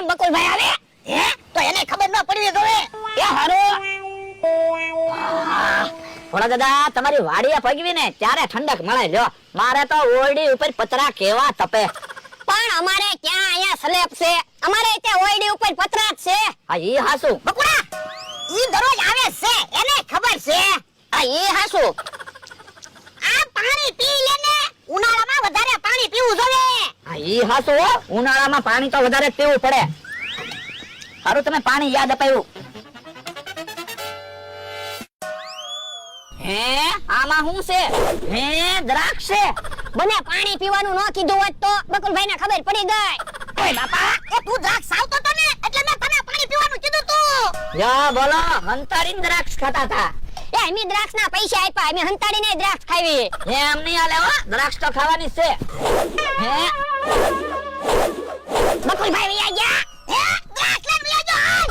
બકુલભાઈ આવે હે તો એને ખબર ન પડવી જોઈએ એ હારો ઓલા દાદા તમારી વાડીએ પગવી ને ત્યારે ઠંડક મળે જો મારે તો ઓરડી ઉપર પતરા કેવા તપે પણ અમારે ક્યાં અહીંયા સ્લેબ છે અમારે ત્યાં ઓરડી ઉપર પતરા જ છે આ ઈ હાસુ બકુડા ઈ દરરોજ આવે છે એને ખબર છે આ ઈ હાસુ આ પાણી પી લે ને ઉનાળામાં વધારે પાણી પીવું જોઈએ આ ઈ હાસુ ઉનાળામાં પાણી તો વધારે પીવું પડે સારું તમે પાણી યાદ અપાયું હે આમાં શું છે હે દ્રાક્ષ છે મને પાણી પીવાનું ન કીધું હોત તો બકુલભાઈને ખબર પડી ગઈ ઓય બાપા એ તું દ્રાક્ષ આવતો તો ને એટલે મેં તને પાણી પીવાનું કીધું તું યા બોલો હંતારીન દ્રાક્ષ ખાતા હતા એ અમે દ્રાક્ષના પૈસા આપ્યા અમે હંતાડીને દ્રાક્ષ ખાવી હે એમ નહીં હાલે હો દ્રાક્ષ તો ખાવાની છે હે બકુલભાઈ વયા ગયા હે દ્રાક્ષ લઈને વયા જાઓ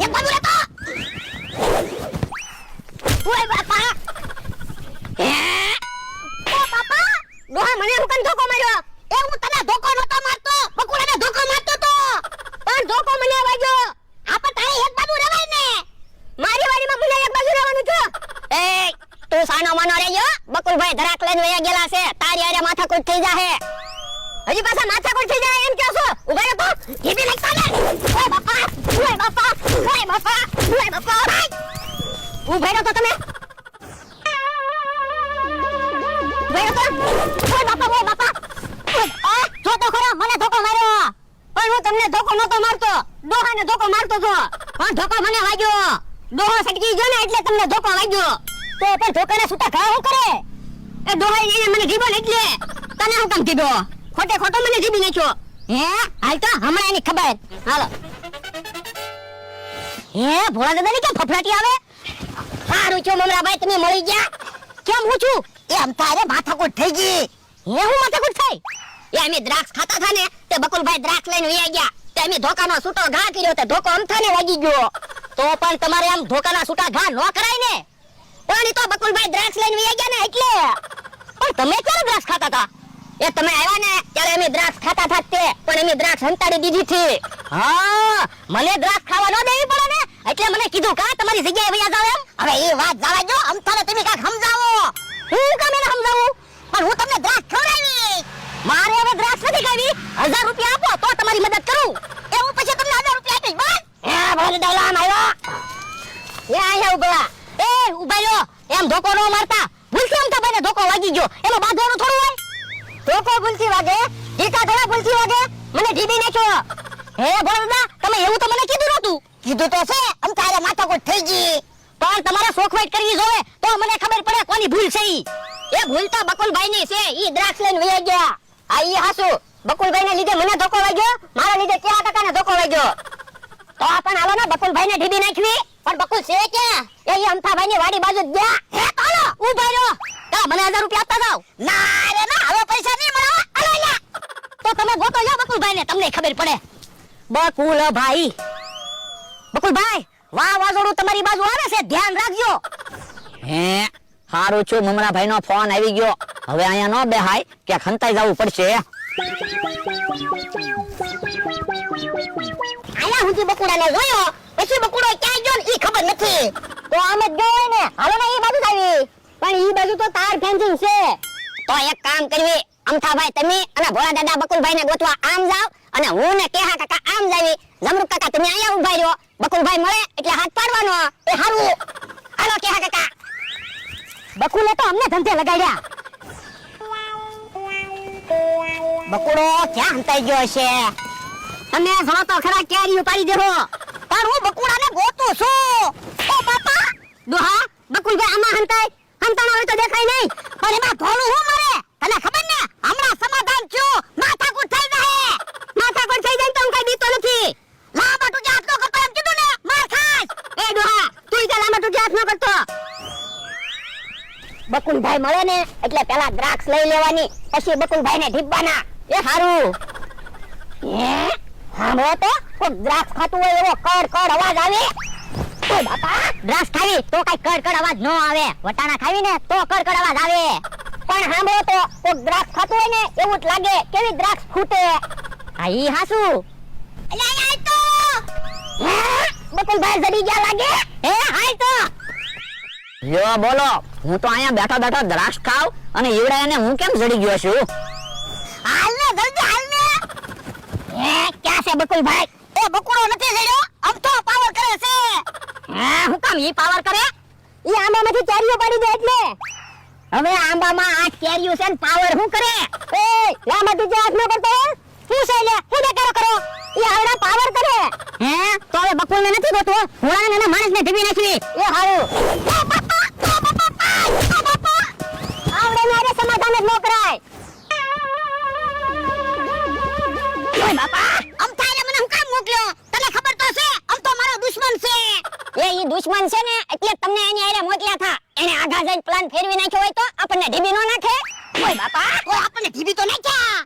એ બાજુ લેતો ઓય બાપા હે ઓ બાપા ડોહા મને હું કન ધોકો માર્યો એ હું તને ધોકો નતો મારતો બકુલાને ધોકો મારતો તો પણ ધોકો મને વાગ્યો આપા તારે એક બાજુ રહેવાય ને મારી વાડીમાં મને એક બાજુ રહેવાનું છે એ તું સાનો માનો રહેજો બકુલભાઈ ધરાક લઈને વયા ગયેલા છે તારી આરે માથાકૂટ થઈ જાહે હજી પાછા માથાકૂટ થઈ જાય એમ કહો છો ઉભા રહો તો ઢીબી નાખતા ને ઓય બાપા ઓય બાપા ઓય બાપા ઓય બાપા ઉભા રહો તો તમે જો તો ખરો મને ધોકો માર્યો પણ હું તમને ધોકો નતો મારતો ડોહાને ધોકો મારતો છો પણ ધોકો મને વાગ્યો ડોહો સટકી ગયો ને એટલે તમને ધોકો વાગ્યો તો પણ ધોકાના છૂટા ઘા હું કરે એ ડોહાઈ એને મને જીબો એટલે તને હું કેમ કીધો ખોટે ખોટો મને જીબી નાખ્યો હે હાલ તો હમણાં એની ખબર હાલો હે ભોળા દાદાની કેમ ફફડાટી આવે સારું છો મમરાભાઈ તમે મળી ગયા કેમ હું છું એમ તારે માથાકૂટ થઈ ગઈ હે હું માથાકૂટ થઈ એ અમે દ્રાક્ષ ખાતા હતા ને તે બકુલભાઈ દ્રાક્ષ લઈને વયા ગયા તે અમે ધોકાનો છૂટો ઘા કર્યો તે ધોકો અમથાને વાગી ગયો તો પણ તમારે આમ ધોકાના છૂટા ઘા ન કરાય ને પણ ઈ તો બકુલભાઈ દ્રાક્ષ લઈને વયા ગયા ને એટલે પણ તમે ક્યારે દ્રાક્ષ ખાતા હતા એ તમે આવ્યા ને ત્યારે અમે દ્રાક્ષ ખાતા હતા તે પણ અમે દ્રાક્ષ હંતાડી દીધી છે હા મને દ્રાક્ષ ખાવા ન દેવી પડે ને એટલે મને કીધું કા તમારી જગ્યાએ વયા જાવ એમ હવે એ વાત જવા દો અમથાને તમે કાક સમજાવો હું કામ એને સમજાવું પણ હું તમને દ્રાક્ષ ખવડાવી મારે હવે દ્રાક્ષ નથી ખાવી 1000 રૂપિયા આપો તો તમારી મદદ કરું એ હું પછી તમને 1000 રૂપિયા આપીશ બસ એ ભલે દલામ આવ્યો એ આયા ઉભા એ ઉભા લો એમ ધોકો ન મારતા ભૂલથી એમ તો બને ધોકો વાગી ગયો એમાં બાંધવાનું થોડું હોય ધોકો ભૂલથી વાગે ટીકા થોડા ભૂલથી વાગે મને ઢીબી નાખ્યો હે ભોળા તમે એવું તો મને કીધું નતું કીધું તો છે આમ તારે માથાકૂટ થઈ ગઈ પણ તમારે સોખવાઈટ કરવી જોઈએ તો મને ખબર પડે કોની ભૂલ છે એ ભૂલ તો બકુલભાઈ ની છે ઈ દ્રાક્ષ લઈને વયા ગયા આ ઈ હાસુ બકુલભાઈ ને લીધે મને ધોકો વાગ્યો મારા લીધે કેવા ટકા ને ધોકો વાગ્યો તો પણ હાલો ને બકુલભાઈ ને ઢીબી નાખવી પણ બકુલ છે ક્યાં એ ઈ અમથાભાઈ ની વાડી બાજુ ગયા હે તાલો ઉભા રહ્યો તા મને 1000 રૂપિયા આપતા જાવ ના રે ના હવે પૈસા નહીં મળે અલે લે તો તમે ગોતો લો બકુલભાઈ ને તમને ખબર પડે બકુલભાઈ બકુલભાઈ વાહ વાજોડું તમારી બાજુ આવે છે ધ્યાન રાખજો હે હારું છું મમરાભાઈ નો ફોન આવી ગયો હવે અહીંયા ન બેહાય કે ખંતાઈ જવું પડશે આયા હુંથી બકુડાને જોયો પછી બકુડો ક્યાં ગયો ને ઈ ખબર નથી તો આમ જ ગયો ને હાલો ને ઈ બાજુ આવી પણ ઈ બાજુ તો તાર ફેન્સિંગ છે તો એક કામ કરવી અમથાભાઈ તમે અને ભોળા દાદા બકુલભાઈ ને ગોતવા આમ જાવ અને હું ને કેહા કાકા આમ જાવી જમરૂક કાકા તમે અહીંયા ઉભા રહ્યો બકુલભાઈ મળે એટલે હાથ પાડવાનો એ હારું હાલો કેહા કાકા બકુલે તો અમને ધંધે લગાડ્યા બકુડો ક્યાં હંતાઈ ગયો છે તમે જો તો ખરા કેરી પાડી દેહો પણ હું બકુડાને ગોતું છું ઓ બાપા દોહા બકુલભાઈ આમાં હંતાણો હોય તો દેખાય નહીં પણ એમાં ભોળું હું મરે તને ખબર ને હમણાં સમાધાન થયું માથાકૂટ થઈ જાય તો હું કઈ બીતો નથી લાંબા ટૂંકે હાથ નો કરતો એમ કીધું ને માર ખાસ એ દોહા તું ઈ લાંબા ટૂંકે હાથ નો કરતો બકુલભાઈ મળે ને એટલે પેલા દ્રાક્ષ લઈ લેવાની પછી બકુલભાઈ ને ઢીબવાના એ હારું હે હામો તો કોઈ દ્રાક્ષ ખાતું હોય એવો કડ કડ અવાજ આવે ઓય બાપા દ્રાક્ષ ખાવી તો કઈ કડકડ અવાજ ન આવે, વટાણા ખાવી ને તો કડકડ અવાજ આવે. પણ સાંભળો તો કોક દ્રાક્ષ ખાતું હોય ને એવું જ લાગે કેવી દ્રાક્ષ ફૂટે. આ ઈ હાસુ અલ્યા આય તો બકુલભાઈ જડી ગયા લાગે. હે હાય તો યો બોલો, હું તો અહીંયા બેઠો બેઠો દ્રાક્ષ ખાવ અને ઈવડાને હું કેમ જડી ગયો છું? હાલ ને જલ્દી હાલ ને. એ ક્યાં છે બકુલભાઈ? એ બકુડો નથી જડ્યો, આમ તો પાવર કરે છે. હે હું કામ ઈ પાવર કરે? ઈ આંબામાંથી કેરીઓ પડી દે એટલે. હવે આંબામાં આ કેરીઓ છે ને પાવર હું કરે? એ લાંબાથી જે હાથ ન કરતો હું છે લે, હું બેકારો કરો. ઈ આવડા પાવર કરે. હે તો હવે બકુલને નથી ગોતો, હું આને માણસને ઢીબી નાખવી. એ હારું. આવડે મારે સમાધાન જ ન કરાય. ઓય બાપા આમ થાય મને હું કામ મોકલ્યો? તને ખબર તો છે આમ તો મારો દુશ્મન છે. એ ઈ દુશ્મન છે ને એટલે તમને એની આરે મોકલ્યા થા. એને આગા જઈને પ્લાન ફેરવી નાખ્યો હોય તો આપણને ઢીબી નો નાખે. ઓય બાપા ઓય આપણને ઢીબી તો નાખ્યા.